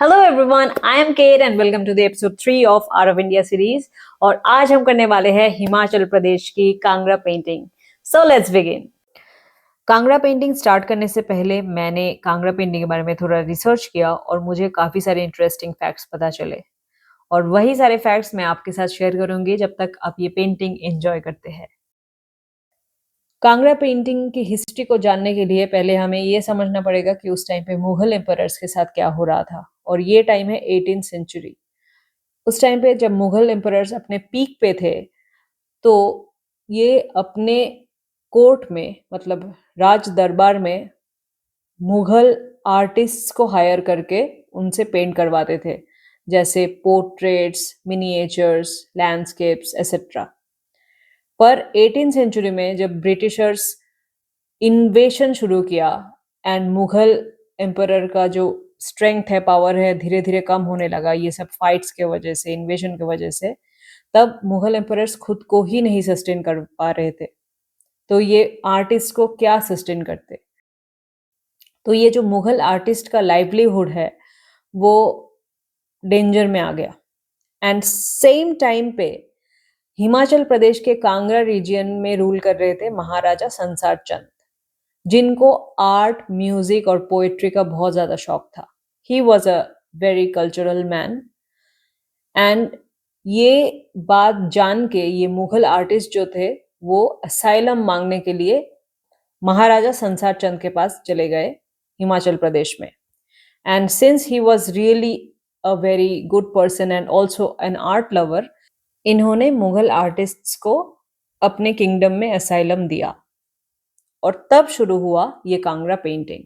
Hello everyone, I am Kate and welcome to the episode 3 of art of India series. और आज हम करने वाले हैं हिमाचल प्रदेश की Kangra painting. So let's begin. Kangra painting start करने से पहले मैंने कांगड़ा पेंटिंग के बारे में थोड़ा रिसर्च किया और मुझे काफी सारे इंटरेस्टिंग फैक्ट्स पता चले, और वही सारे फैक्ट्स मैं आपके साथ शेयर करूंगी जब तक आप ये पेंटिंग एंजॉय करते हैं। कांगड़ा पेंटिंग की हिस्ट्री को जानने के लिए पहले हमें ये समझना पड़ेगा कि उस टाइम पे मुगल एम्परर्स के साथ क्या हो रहा था, और ये टाइम है 18th सेंचुरी। उस टाइम पे जब मुगल एम्परर्स अपने पीक पे थे, तो ये अपने कोर्ट में, मतलब राज दरबार में, मुगल आर्टिस्ट्स को हायर करके उनसे पेंट करवाते थे, जैसे पोर्ट्रेट्स, मिनिएचर्स, लैंडस्केप्स एसेट्रा। पर 18th सेंचुरी में जब ब्रिटिशर्स इन्वेशन शुरू किया एंड मुगल एम्परर का जो स्ट्रेंथ है, पावर है, धीरे धीरे कम होने लगा, ये सब फाइट्स के वजह से, इन्वेशन की वजह से, तब मुगल एम्परर्स खुद को ही नहीं सस्टेन कर पा रहे थे। तो ये आर्टिस्ट को क्या सस्टेन करते? तो ये जो मुगल आर्टिस्ट का लाइवलीहुड है वो डेंजर में आ गया। एंड सेम टाइम पे हिमाचल प्रदेश के कांगड़ा रीजन में रूल कर रहे थे महाराजा संसार चंद, जिनको आर्ट, म्यूजिक और पोएट्री का बहुत ज्यादा शौक था। He was a very cultural man. And ये बात जान के ये मुगल आर्टिस्ट जो थे वो असाइलम मांगने के लिए महाराजा संसार चंद के पास चले गए हिमाचल प्रदेश में। And since he was really a very good person and also an art lover, इन्होंने मुगल आर्टिस्ट्स को अपने किंगडम में असाइलम दिया, और तब शुरू हुआ ये Kangra painting.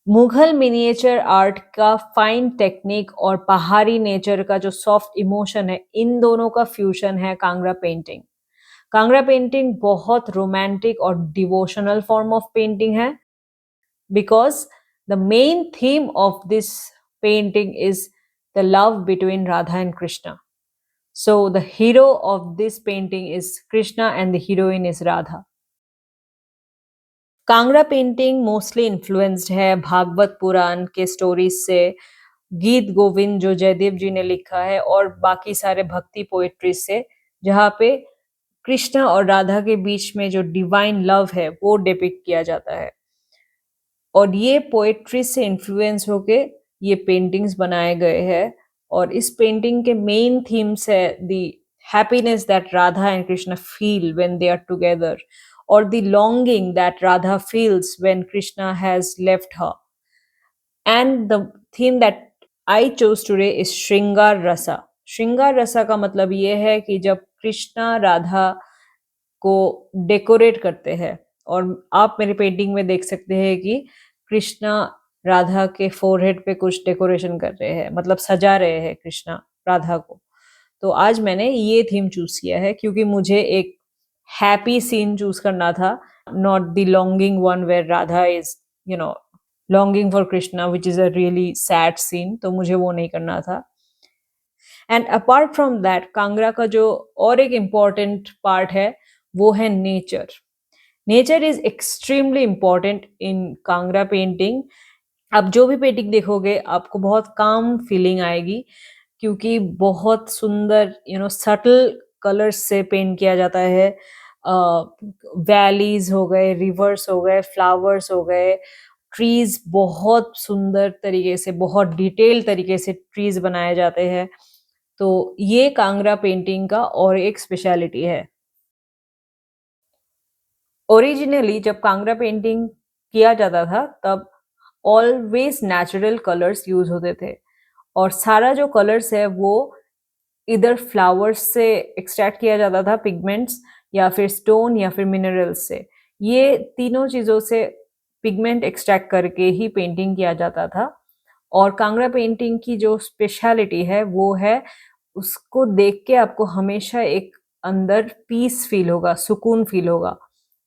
Mughal miniature art का फाइन टेक्निक और पहाड़ी नेचर का जो सॉफ्ट इमोशन है, इन दोनों का फ्यूजन है कांगड़ा पेंटिंग। कांगड़ा पेंटिंग बहुत रोमांटिक और डिवोशनल फॉर्म ऑफ पेंटिंग है, because the main theme of this painting is the love between Radha and Krishna. So the hero of this painting is Krishna and the heroine is Radha. Kangra painting mostly influenced है भागवत पुराण के stories से, गीत गोविंद जो जयदेव जी ने लिखा है, और बाकी सारे भक्ति पोएट्री से, जहाँ पे कृष्णा और राधा के बीच में जो डिवाइन लव है वो डिपिक्ट किया जाता है। और ये पोएट्री से इन्फ्लुएंस होके ये पेंटिंग्स बनाए गए हैं। और इस पेंटिंग के मेन थीम्स है the happiness that Radha and Krishna feel when they are together, or the longing that Radha feels when Krishna has left her. And the theme that I chose today is Shringar Rasa. Shringar Rasa का मतलब ये है कि जब कृष्णा राधा को decorate करते हैं, और आप मेरे पेंटिंग में देख सकते हैं कि कृष्णा राधा के फोरहेड पे कुछ डेकोरेशन कर रहे हैं, मतलब सजा रहे हैं कृष्णा राधा को। तो आज मैंने ये थीम चूज किया है क्योंकि मुझे एक हैप्पी सीन चूज करना था, not the longing one where Radha is longing for Krishna, which is a really sad scene. तो मुझे वो नहीं करना था। And apart from that, Kangra का जो और एक इम्पॉर्टेंट पार्ट है वो है nature. Nature is extremely important in Kangra painting. आप जो भी पेंटिंग देखोगे आपको बहुत काम फीलिंग आएगी, क्योंकि बहुत सुंदर सटल कलर्स से पेंट किया जाता है। वैलीज हो गए, रिवर्स हो गए, फ्लावर्स हो गए, ट्रीज बहुत सुंदर तरीके से, बहुत डिटेल तरीके से ट्रीज बनाए जाते हैं। तो ये कांगड़ा पेंटिंग का और एक स्पेशलिटी है। ओरिजिनली जब कांगड़ा पेंटिंग किया जाता था तब ऑलवेज नेचुरल कलर्स यूज होते थे, और सारा जो कलर्स है वो इधर फ्लावर्स से एक्सट्रैक्ट किया जाता था, पिगमेंट्स, या फिर स्टोन, या फिर मिनरल्स से। ये तीनों चीजों से पिगमेंट एक्सट्रैक्ट करके ही पेंटिंग किया जाता था। और कांगड़ा पेंटिंग की जो स्पेशलिटी है वो है, उसको देख के आपको हमेशा एक अंदर पीस फील होगा, सुकून फील होगा,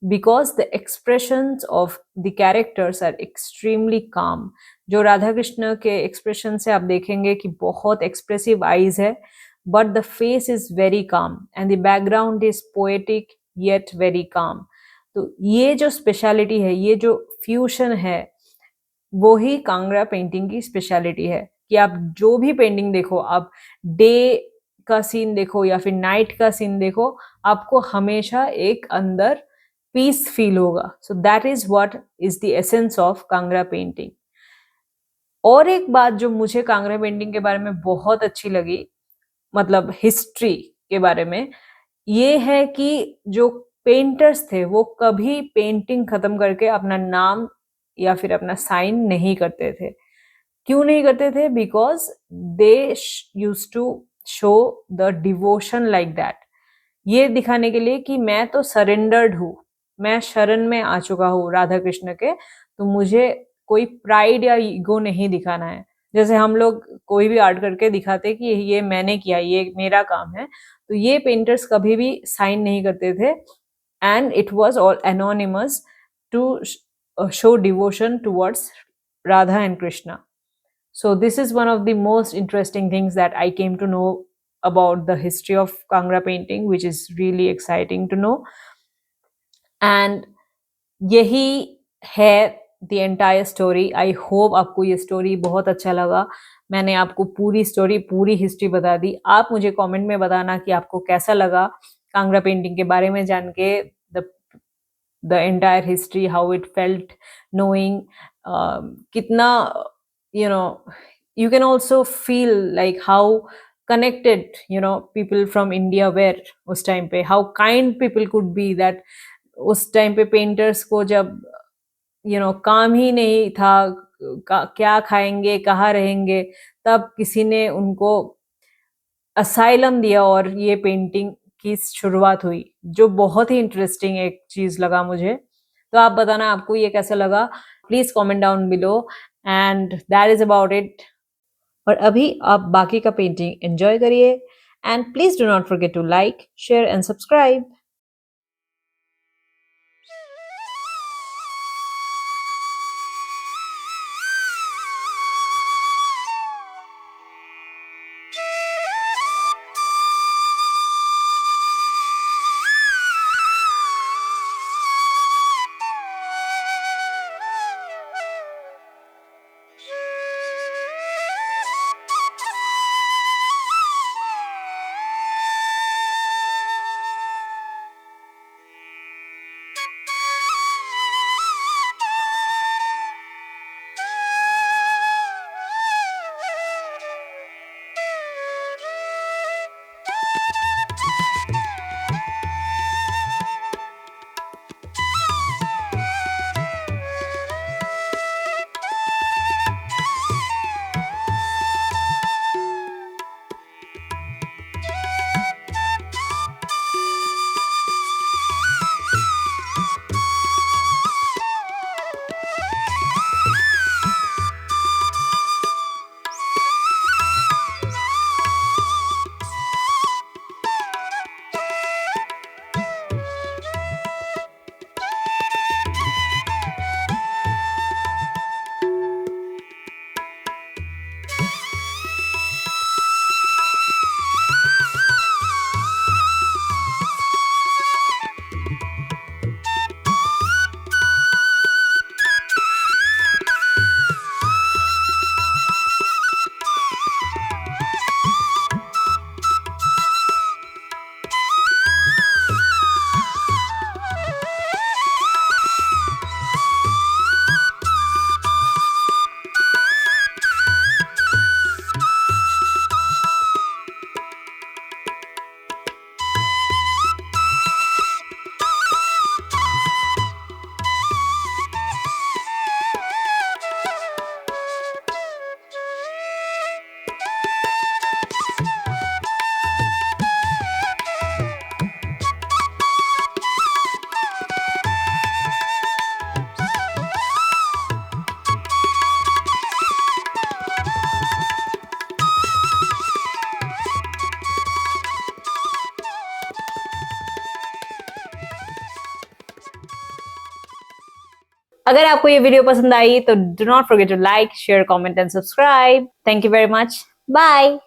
because the expressions of the characters are extremely calm. जो राधा कृष्ण के एक्सप्रेशन से आप देखेंगे कि बहुत एक्सप्रेसिव आईज है, but the face is very calm and the background is poetic yet very calm. तो ये जो स्पेशलिटी है, ये जो फ्यूजन है, वो ही कांगड़ा पेंटिंग की स्पेशलिटी है कि आप जो भी पेंटिंग देखो, आप डे का सीन देखो या फिर नाइट का सीन देखो, आपको हमेशा एक अंदर पीस फील होगा. So that is what is the essence of Kangra painting. और एक बात जो मुझे कांगड़ा पेंटिंग के बारे में बहुत अच्छी लगी, मतलब हिस्ट्री के बारे में, ये है कि जो पेंटर्स थे वो कभी पेंटिंग खत्म करके अपना नाम या फिर अपना साइन नहीं करते थे. क्यों नहीं करते थे? Because they use to show the devotion like that. ये दिखाने के लिए कि मैं तो सरेंडर्ड हूँ, मैं शरण में आ चुका हूँ राधा कृष्ण के, तो मुझे कोई प्राइड या ईगो नहीं दिखाना है. जैसे हम लोग कोई भी आर्ट करके दिखाते कि ये मैंने किया, ये मेरा काम है, तो ये पेंटर्स कभी भी साइन नहीं करते थे. And it was all anonymous to show devotion towards Radha and Krishna. So this is one of the most interesting things that I came to know about the history of Kangra painting, which is really exciting to know. And यही है the entire story. I hope आपको ये story बहुत अच्छा लगा. मैंने आपको पूरी story, पूरी history बता दी. आप मुझे comment में बताना कि आपको कैसा लगा कांगड़ा पेंटिंग के बारे में जान के, the entire history, how it felt knowing kitna, you know, you can also feel like how connected, you know, people from India were उस time पे, how kind people could be, that उस time पे painters को जब काम ही नहीं था, क्या खाएंगे, कहाँ रहेंगे, तब किसी ने उनको असाइलम दिया और ये पेंटिंग की शुरुआत हुई, जो बहुत ही इंटरेस्टिंग एक चीज लगा मुझे. तो आप बताना आपको ये कैसा लगा, please comment down below. And that is about it. और अभी आप बाकी का पेंटिंग एंजॉय करिए. And please do not forget to like, share and subscribe. अगर आपको ये वीडियो पसंद आई तो do not forget to like, share, comment and subscribe. Thank you very much. Bye.